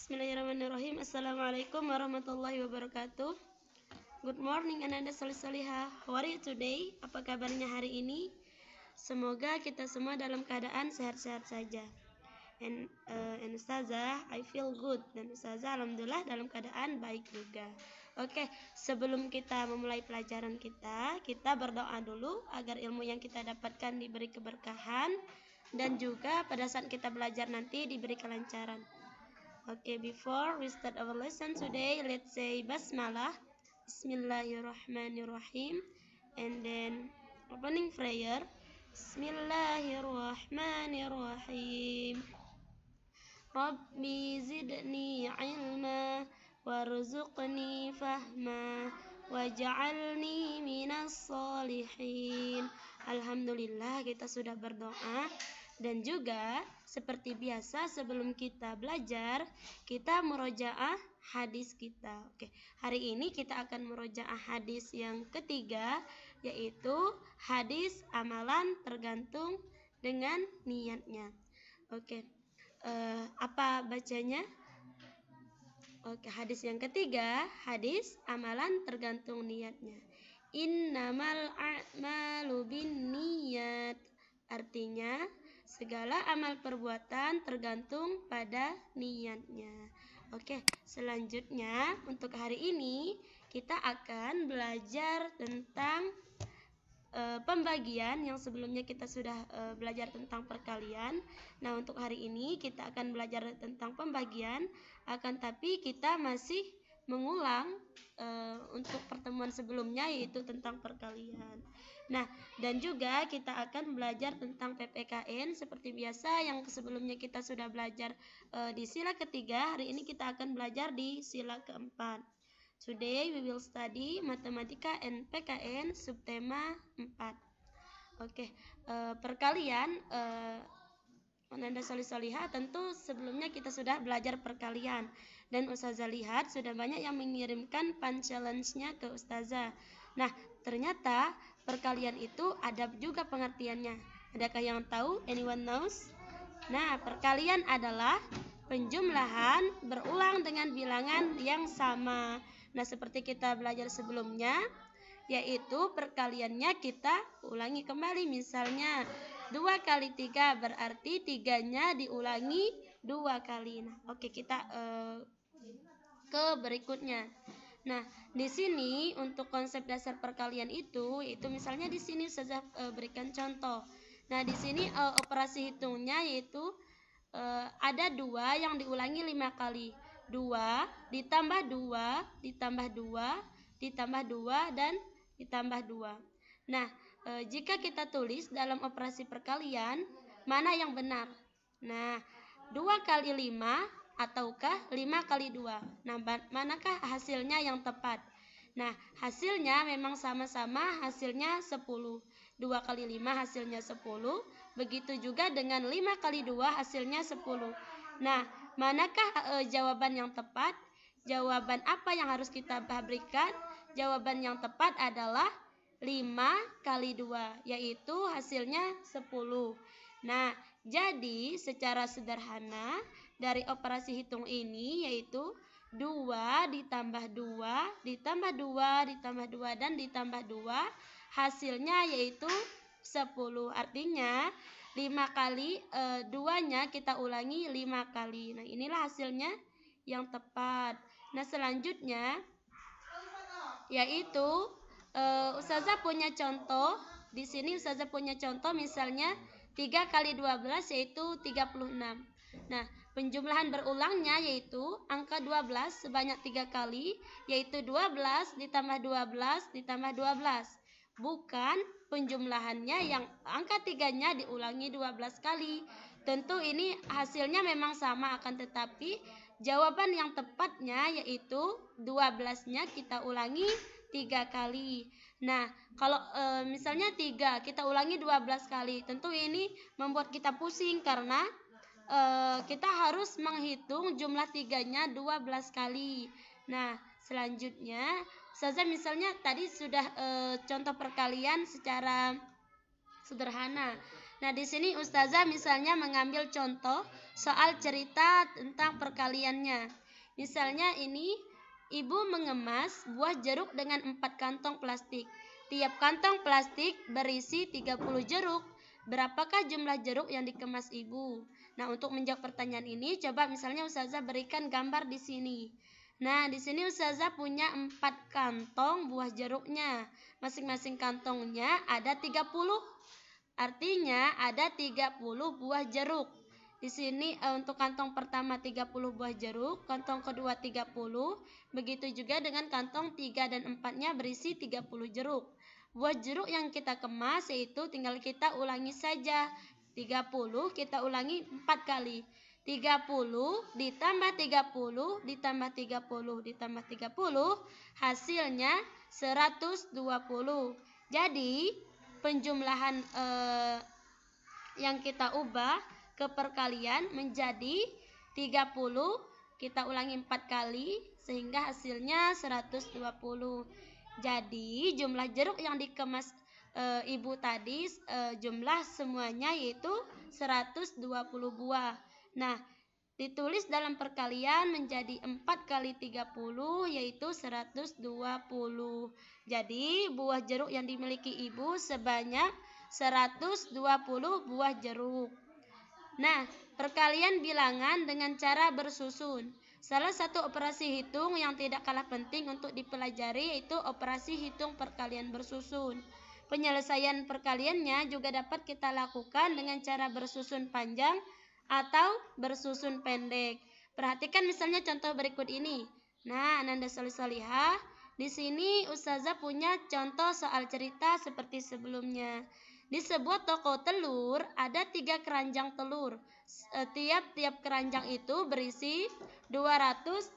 Bismillahirrahmanirrahim. Assalamualaikum warahmatullahi wabarakatuh. Good morning anak-anak solih-solihah. How are you today? Apa kabarnya hari ini? Semoga kita semua dalam keadaan sehat-sehat saja. And Ustazah, I feel good. Dan Ustazah alhamdulillah dalam keadaan baik juga. Oke, sebelum kita memulai pelajaran kita berdoa dulu agar ilmu yang kita dapatkan diberi keberkahan dan juga pada saat kita belajar nanti diberi kelancaran. Okay, before we start our lesson today, let's say Basmalah, Bismillahirrahmanirrahim, and then opening prayer, Bismillahirrahmanirrahim. Rabbi zidni ilma, warzuqni fahma, waj'alni minas salihin. Alhamdulillah kita sudah berdoa. Dan juga seperti biasa sebelum kita belajar, kita murojaah hadis kita. Oke, hari ini kita akan murojaah hadis yang ketiga, yaitu hadis amalan tergantung dengan niatnya. Oke, apa bacanya? Oke, hadis yang ketiga, hadis amalan tergantung niatnya. Innamal a'malu binniyat. Artinya, segala amal perbuatan tergantung pada niatnya. Oke, selanjutnya untuk hari ini kita akan belajar tentang pembagian yang sebelumnya kita sudah belajar tentang perkalian. Nah, untuk hari ini kita akan belajar tentang pembagian, akan tapi kita masih mengulang untuk pertemuan sebelumnya, yaitu tentang perkalian. Nah, dan juga kita akan belajar tentang PPKN seperti biasa yang sebelumnya kita sudah belajar di sila ketiga. Hari ini kita akan belajar di sila keempat. Today we will study Matematika and PKN subtema 4. Oke, perkalian Ananda solih-solihah, tentu sebelumnya kita sudah belajar perkalian. Dan Ustazah lihat sudah banyak yang mengirimkan challenge-nya ke Ustazah. Nah, ternyata perkalian itu ada juga pengertiannya. Adakah yang tahu? Anyone knows? Nah, perkalian adalah penjumlahan berulang dengan bilangan yang sama. Nah, seperti kita belajar sebelumnya, yaitu perkaliannya kita ulangi kembali. Misalnya 2 kali 3 berarti 3-nya diulangi 2 kali. Nah, oke, kita ke berikutnya. Nah, di sini untuk konsep dasar perkalian itu misalnya di sini saya berikan contoh. Nah, di sini operasi hitungnya yaitu ada 2 yang diulangi 5 kali. 2 ditambah 2 ditambah 2 ditambah 2 dan ditambah 2. Nah, jika kita tulis dalam operasi perkalian, mana yang benar? Nah, 2 kali 5 ataukah 5 kali 2? Nah, manakah hasilnya yang tepat? Nah, hasilnya memang sama-sama hasilnya 10. 2 kali 5 hasilnya 10. Begitu juga dengan 5 kali 2 hasilnya 10. Nah, manakah jawaban yang tepat? Jawaban apa yang harus kita berikan? Jawaban yang tepat adalah 5 kali 2, yaitu hasilnya 10. Nah, jadi secara sederhana dari operasi hitung ini yaitu 2 ditambah 2 ditambah 2 ditambah 2 dan ditambah 2, hasilnya yaitu 10. Artinya 5 kali 2-nya kita ulangi 5 kali. Nah, inilah hasilnya yang tepat. Nah, selanjutnya yaitu Ustazah punya contoh. Di sini Ustazah punya contoh, misalnya 3 kali 12 yaitu 36. Nah, penjumlahan berulangnya yaitu angka 12 sebanyak 3 kali, yaitu 12 ditambah 12 ditambah 12. Bukan penjumlahannya yang angka 3-nya diulangi 12 kali. Tentu ini hasilnya memang sama, akan tetapi jawaban yang tepatnya yaitu 12-nya kita ulangi 3 kali. Nah, kalau misalnya 3 kita ulangi 12 kali, tentu ini membuat kita pusing karena kita harus menghitung jumlah 3-nya 12 kali. Nah, selanjutnya Ustazah misalnya tadi sudah contoh perkalian secara sederhana. Nah, di sini Ustazah misalnya mengambil contoh soal cerita tentang perkaliannya. Misalnya ini, ibu mengemas buah jeruk dengan 4 kantong plastik. Tiap kantong plastik berisi 30 jeruk. Berapakah jumlah jeruk yang dikemas ibu? Nah, untuk menjawab pertanyaan ini, coba misalnya Ustazah berikan gambar di sini. Nah, di sini Ustazah punya 4 kantong buah jeruknya. Masing-masing kantongnya ada 30. Artinya ada 30 buah jeruk. Di sini untuk kantong pertama 30 buah jeruk, kantong kedua 30, begitu juga dengan kantong 3 dan 4-nya berisi 30 jeruk. Buah jeruk yang kita kemas yaitu tinggal kita ulangi saja. 30 kita ulangi 4 kali. 30 ditambah 30 ditambah 30 ditambah 30 hasilnya 120. Jadi penjumlahan yang kita ubah ke perkalian menjadi 30, kita ulangi 4 kali sehingga hasilnya 120. Jadi jumlah jeruk yang dikemas ibu tadi jumlah semuanya yaitu 120 buah. Nah, ditulis dalam perkalian menjadi 4 kali 30 yaitu 120. Jadi buah jeruk yang dimiliki ibu sebanyak 120 buah jeruk. Nah, perkalian bilangan dengan cara bersusun. Salah satu operasi hitung yang tidak kalah penting untuk dipelajari yaitu operasi hitung perkalian bersusun. Penyelesaian perkaliannya juga dapat kita lakukan dengan cara bersusun panjang atau bersusun pendek. Perhatikan misalnya contoh berikut ini. Nah, Ananda Solihah, di sini Ustazah punya contoh soal cerita seperti sebelumnya. Di sebuah toko telur ada 3 keranjang telur. Tiap-tiap keranjang itu berisi 234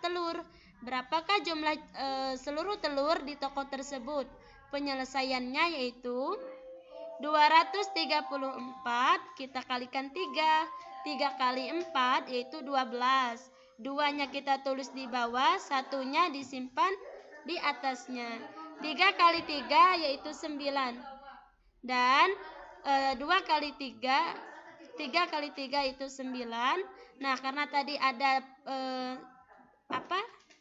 telur. Berapakah jumlah seluruh telur di toko tersebut? Penyelesaiannya yaitu 234 kita kalikan 3. 3 kali 4 yaitu 12. 2-nya kita tulis di bawah, 1-nya disimpan di atasnya. 3 kali 3 yaitu 9. Dan 2 kali 3, 3 kali 3 itu 9. Nah, karena tadi ada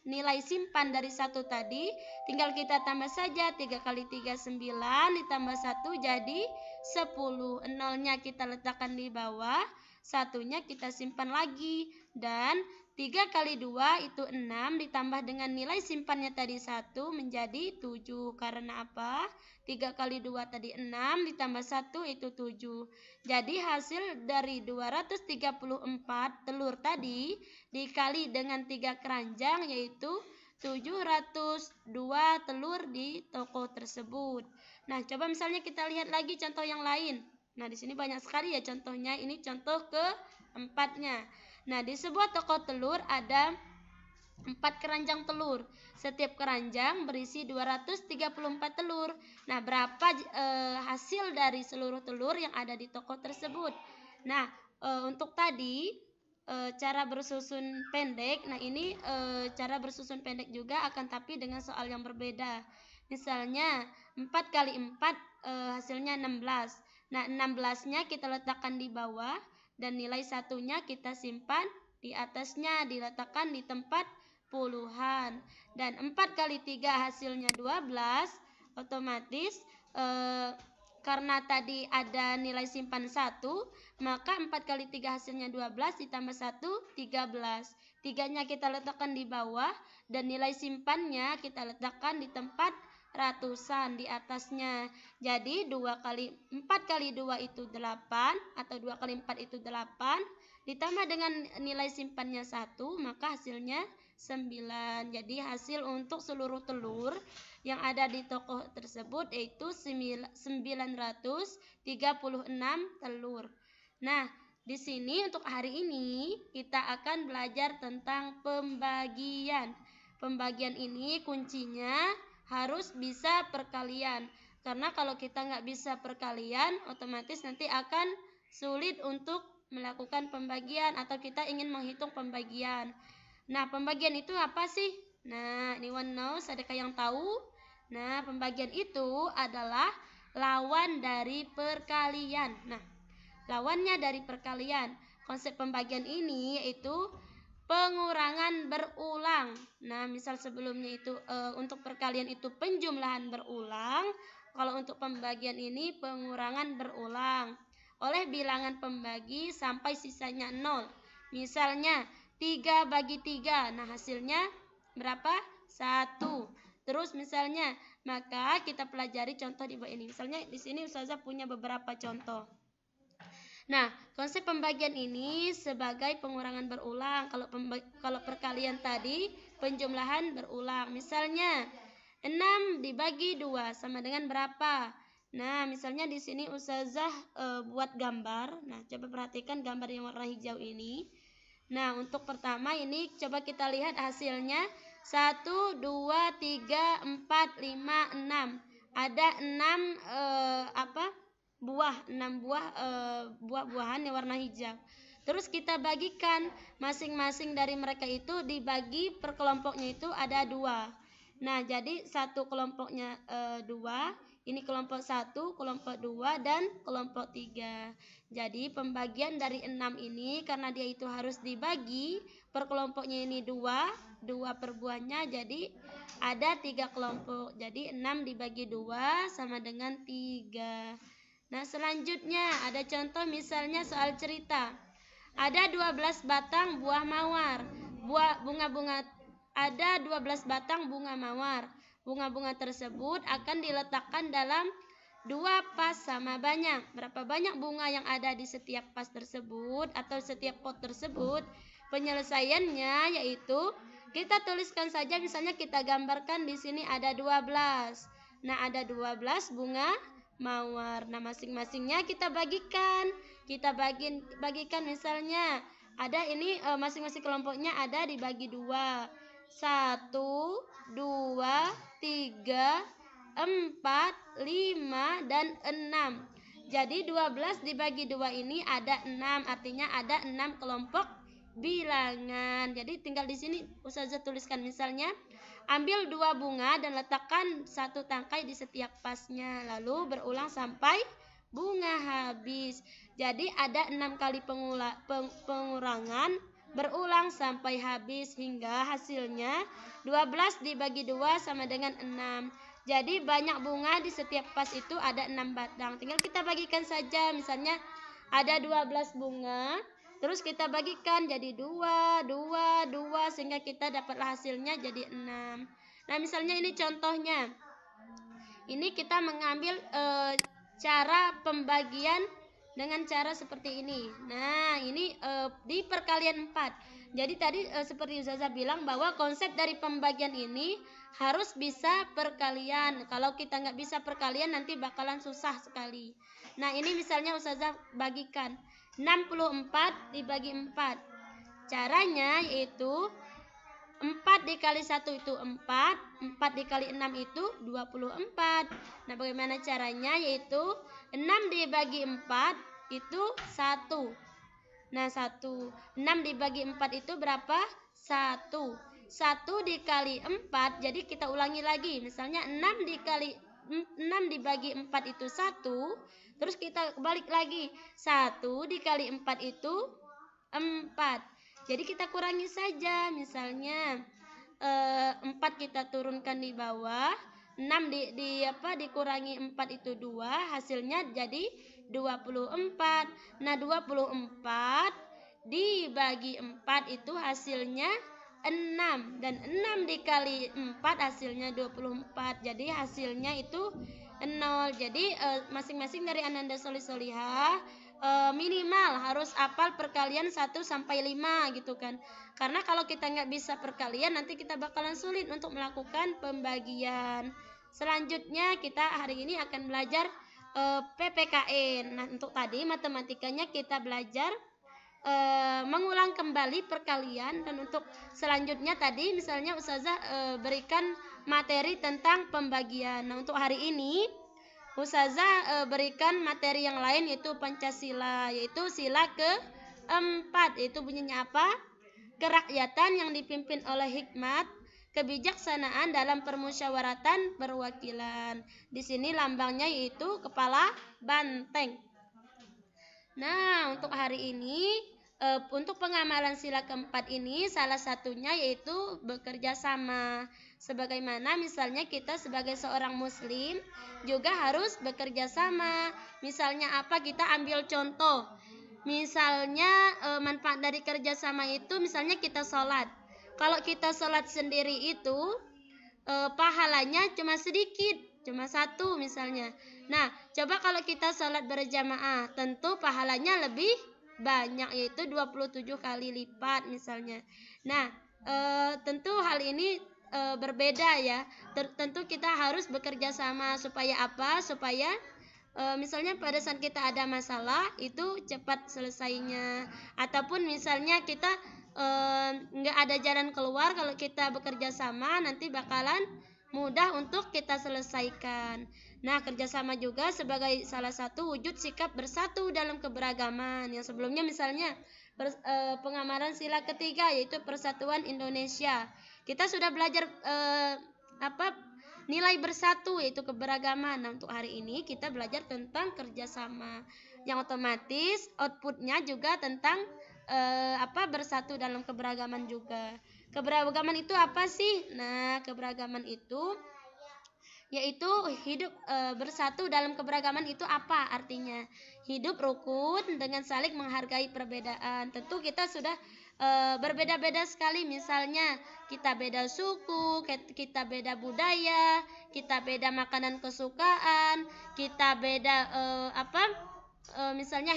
nilai simpan dari 1 tadi, tinggal kita tambah saja. 3 kali 3 9 ditambah 1 jadi 10. 0-nya kita letakkan di bawah, 1-nya kita simpan lagi. Dan 3 kali 2 itu 6 ditambah dengan nilai simpannya tadi 1 menjadi 7. Karena apa? 3 kali 2 tadi 6 ditambah 1 itu 7. Jadi hasil dari 234 telur tadi dikali dengan 3 keranjang yaitu 702 telur di toko tersebut. Nah, coba misalnya kita lihat lagi contoh yang lain. Nah, di sini banyak sekali ya contohnya. Ini contoh keempatnya. Nah, di sebuah toko telur ada 4 keranjang telur. Setiap keranjang berisi 234 telur. Nah, berapa hasil dari seluruh telur yang ada di toko tersebut? Nah, untuk tadi cara bersusun pendek. Nah, ini cara bersusun pendek juga akan tapi dengan soal yang berbeda. Misalnya 4 kali 4 hasilnya 16. Nah, 16-nya kita letakkan di bawah dan nilai 1-nya kita simpan di atasnya, diletakkan di tempat puluhan. Dan 4 kali 3 hasilnya 12. Otomatis karena tadi ada nilai simpan 1, maka 4 kali 3 hasilnya 12 ditambah 1, 13. 3-nya kita letakkan di bawah dan nilai simpannya kita letakkan di tempat ratusan di atasnya. Jadi 4 kali 2 itu 8 atau 2 kali 4 itu 8 ditambah dengan nilai simpannya 1, maka hasilnya 9. Jadi hasil untuk seluruh telur yang ada di toko tersebut yaitu 936 telur. Nah, di sini untuk hari ini kita akan belajar tentang pembagian. Pembagian ini kuncinya harus bisa perkalian. Karena kalau kita nggak bisa perkalian, otomatis nanti akan sulit untuk melakukan pembagian atau kita ingin menghitung pembagian. Nah, pembagian itu apa sih? Nah, anyone knows? Adakah yang tahu? Nah, pembagian itu adalah lawan dari perkalian. Nah, lawannya dari perkalian. Konsep pembagian ini yaitu pengurangan berulang. Nah, misal sebelumnya itu untuk perkalian itu penjumlahan berulang. Kalau untuk pembagian ini pengurangan berulang oleh bilangan pembagi sampai sisanya 0. Misalnya 3 bagi 3. Nah, hasilnya berapa? 1. Terus misalnya, maka kita pelajari contoh di bawah ini. Misalnya di sini Ustazah punya beberapa contoh. Nah, konsep pembagian ini sebagai pengurangan berulang. Kalau perkalian tadi penjumlahan berulang. Misalnya 6 dibagi 2 sama dengan berapa? Nah, misalnya di sini Ustazah buat gambar. Nah, coba perhatikan gambar yang warna hijau ini. Nah, untuk pertama ini coba kita lihat hasilnya 1, 2, 3, 4, 5, 6. Ada 6 6 buah buah-buahan yang warna hijau. Terus kita bagikan masing-masing dari mereka itu dibagi per kelompoknya itu ada 2. Nah, jadi satu kelompoknya 2, ini kelompok 1, kelompok 2, dan kelompok 3. Jadi pembagian dari 6 ini karena dia itu harus dibagi per kelompoknya ini 2 per buahnya, jadi ada 3 kelompok. Jadi 6 dibagi 2 sama dengan 3. Nah, selanjutnya ada contoh misalnya soal cerita. Ada 12 batang buah mawar. Ada 12 batang bunga mawar. Bunga-bunga tersebut akan diletakkan dalam 2 pas sama banyak. Berapa banyak bunga yang ada di setiap pas tersebut atau setiap pot tersebut? Penyelesaiannya yaitu kita tuliskan saja, misalnya kita gambarkan di sini ada 12. Nah, ada 12 bunga mawar. Nah, masing-masingnya kita bagikan. Kita bagikan misalnya ada ini masing-masing kelompoknya ada dibagi 2. 1, 2, 3, 4, 5, dan 6. Jadi 12 dibagi 2 ini ada 6, artinya ada 6 kelompok bilangan. Jadi tinggal di sini Ustazah tuliskan misalnya ambil 2 bunga dan letakkan 1 tangkai di setiap pasnya, lalu berulang sampai bunga habis. Jadi ada 6 kali pengurangan berulang sampai habis hingga hasilnya 12 dibagi 2 sama dengan 6. Jadi banyak bunga di setiap pas itu ada 6 batang. Tinggal kita bagikan saja, misalnya ada 12 bunga, terus kita bagikan jadi 2, 2, 2 sehingga kita dapatlah hasilnya jadi 6. Nah, misalnya ini contohnya. Ini kita mengambil cara pembagian dengan cara seperti ini. Nah, ini di perkalian 4. Jadi tadi seperti Ustazah bilang bahwa konsep dari pembagian ini harus bisa perkalian. Kalau kita nggak bisa perkalian nanti bakalan susah sekali. Nah, ini misalnya Ustazah bagikan 64 dibagi 4. Caranya yaitu 4 dikali 1 itu 4, 4 dikali 6 itu 24. Nah, bagaimana caranya? Yaitu 6 dibagi 4 itu 1. Nah, 6 dibagi 4 itu berapa? 1. 1 dikali 4, jadi kita ulangi lagi. Misalnya 6 dibagi 4 itu 1, terus kita balik lagi. 1 dikali 4 itu 4. Jadi kita kurangi saja, misalnya 4 kita turunkan di bawah, 6 dikurangi 4 itu 2, hasilnya jadi 24. Nah, 24 dibagi 4 itu hasilnya 6, dan 6 dikali 4 hasilnya 24. Jadi hasilnya itu 0. Jadi masing-masing dari Ananda Solih-Solihah minimal harus hafal perkalian 1 sampai 5 gitu kan. Karena kalau kita nggak bisa perkalian nanti kita bakalan sulit untuk melakukan pembagian. Selanjutnya kita hari ini akan belajar PPKN. Nah, untuk tadi matematikanya kita belajar mengulang kembali perkalian, dan untuk selanjutnya tadi misalnya Ustazah berikan materi tentang pembagian. Nah, untuk hari ini Ustazah berikan materi yang lain yaitu Pancasila, yaitu sila ke-4, yaitu bunyinya apa? Kerakyatan yang dipimpin oleh hikmat kebijaksanaan dalam permusyawaratan perwakilan. Di sini lambangnya yaitu kepala banteng. Nah, untuk hari ini untuk pengamalan sila keempat ini salah satunya yaitu bekerja sama. Sebagaimana misalnya kita sebagai seorang muslim juga harus bekerja sama. Misalnya apa, kita ambil contoh. Misalnya manfaat dari kerjasama itu misalnya kita sholat. Kalau kita sholat sendiri itu pahalanya cuma sedikit, cuma satu misalnya. Nah, coba kalau kita sholat berjamaah, tentu pahalanya lebih banyak, yaitu 27 kali lipat misalnya. Nah, tentu hal ini berbeda ya. Tentu kita harus bekerja sama supaya apa? Supaya misalnya pada saat kita ada masalah itu cepat selesainya, ataupun misalnya kita nggak ada jalan keluar, kalau kita bekerja sama nanti bakalan mudah untuk kita selesaikan. Nah, kerjasama juga sebagai salah satu wujud sikap bersatu dalam keberagaman. Yang sebelumnya misalnya pengamalan sila ketiga yaitu Persatuan Indonesia. Kita sudah belajar nilai bersatu yaitu keberagaman. Nah, untuk hari ini kita belajar tentang kerjasama, yang otomatis outputnya juga tentang bersatu dalam keberagaman juga. Keberagaman itu apa sih? Nah, keberagaman itu yaitu hidup bersatu dalam keberagaman. Itu apa artinya? Hidup rukun dengan saling menghargai perbedaan. Tentu kita sudah berbeda-beda sekali, misalnya kita beda suku, kita beda budaya, kita beda makanan kesukaan, kita beda misalnya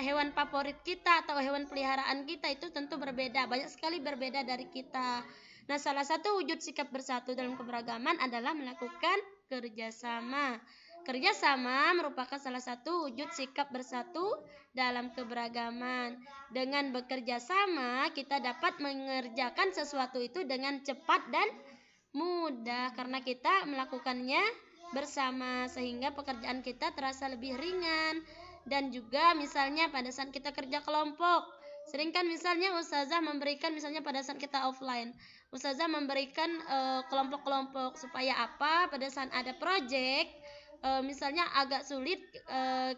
hewan favorit kita atau hewan peliharaan kita itu tentu berbeda, banyak sekali berbeda dari kita. Nah, salah satu wujud sikap bersatu dalam keberagaman adalah melakukan kerjasama. Kerjasama merupakan salah satu wujud sikap bersatu dalam keberagaman. Dengan bekerja sama, kita dapat mengerjakan sesuatu itu dengan cepat dan mudah karena kita melakukannya bersama, sehingga pekerjaan kita terasa lebih ringan. Dan juga misalnya pada saat kita kerja kelompok, sering kan misalnya ustazah memberikan, misalnya pada saat kita offline, ustazah memberikan kelompok-kelompok supaya apa, pada saat ada project misalnya agak sulit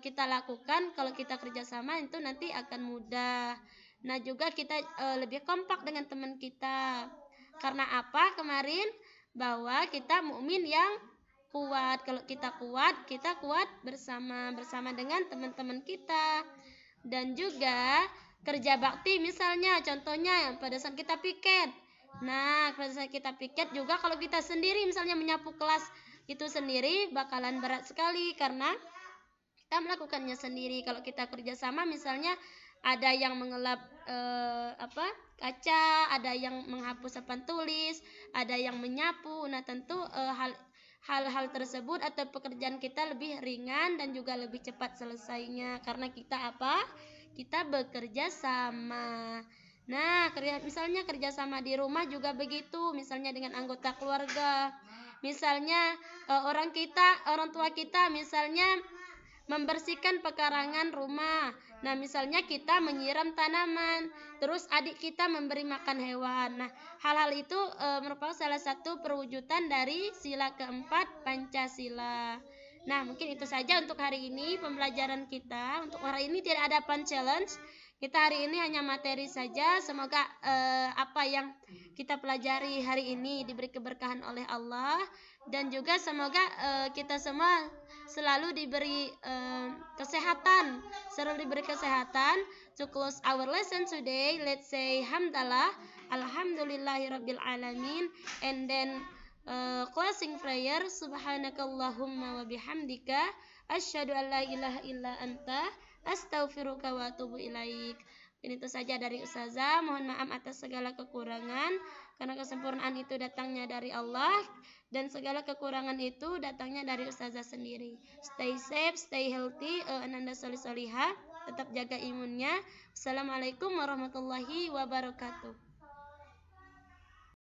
kita lakukan, kalau kita kerjasama itu nanti akan mudah. Nah, juga kita lebih kompak dengan teman kita. Karena apa? Kemarin bahwa kita mukmin yang kuat. Kalau kita kuat bersama dengan teman-teman kita. Dan juga kerja bakti, misalnya contohnya pada saat kita piket. Nah, pada saat kita piket juga kalau kita sendiri misalnya menyapu kelas itu sendiri bakalan berat sekali karena kita melakukannya sendiri. Kalau kita kerjasama misalnya ada yang mengelap kaca, ada yang menghapus papan tulis, ada yang menyapu. Nah, tentu hal-hal tersebut atau pekerjaan kita lebih ringan dan juga lebih cepat selesainya karena kita bekerja sama. Nah, misalnya kerjasama di rumah juga begitu, misalnya dengan anggota keluarga. Misalnya orang tua kita misalnya membersihkan pekarangan rumah. Nah, misalnya kita menyiram tanaman, terus adik kita memberi makan hewan. Nah, hal-hal itu merupakan salah satu perwujudan dari sila keempat Pancasila. Nah, mungkin itu saja untuk hari ini pembelajaran kita. Untuk hari ini tidak ada fun challenge. Kita hari ini hanya materi saja. Semoga apa yang kita pelajari hari ini diberi keberkahan oleh Allah, dan juga semoga kita semua selalu diberi kesehatan. To close our lesson today, let's say hamdalah, alhamdulillahirabbil alamin, and then closing prayer, subhanakallahumma wa bihamdika asyhadu an la ilaha illa anta astaghfiruka wa atubu ilaik. Ini itu saja dari ustazah. Mohon maaf atas segala kekurangan, karena kesempurnaan itu datangnya dari Allah dan segala kekurangan itu datangnya dari ustazah sendiri. Stay safe, stay healthy, ananda solihah, tetap jaga imunnya. Assalamualaikum warahmatullahi wabarakatuh.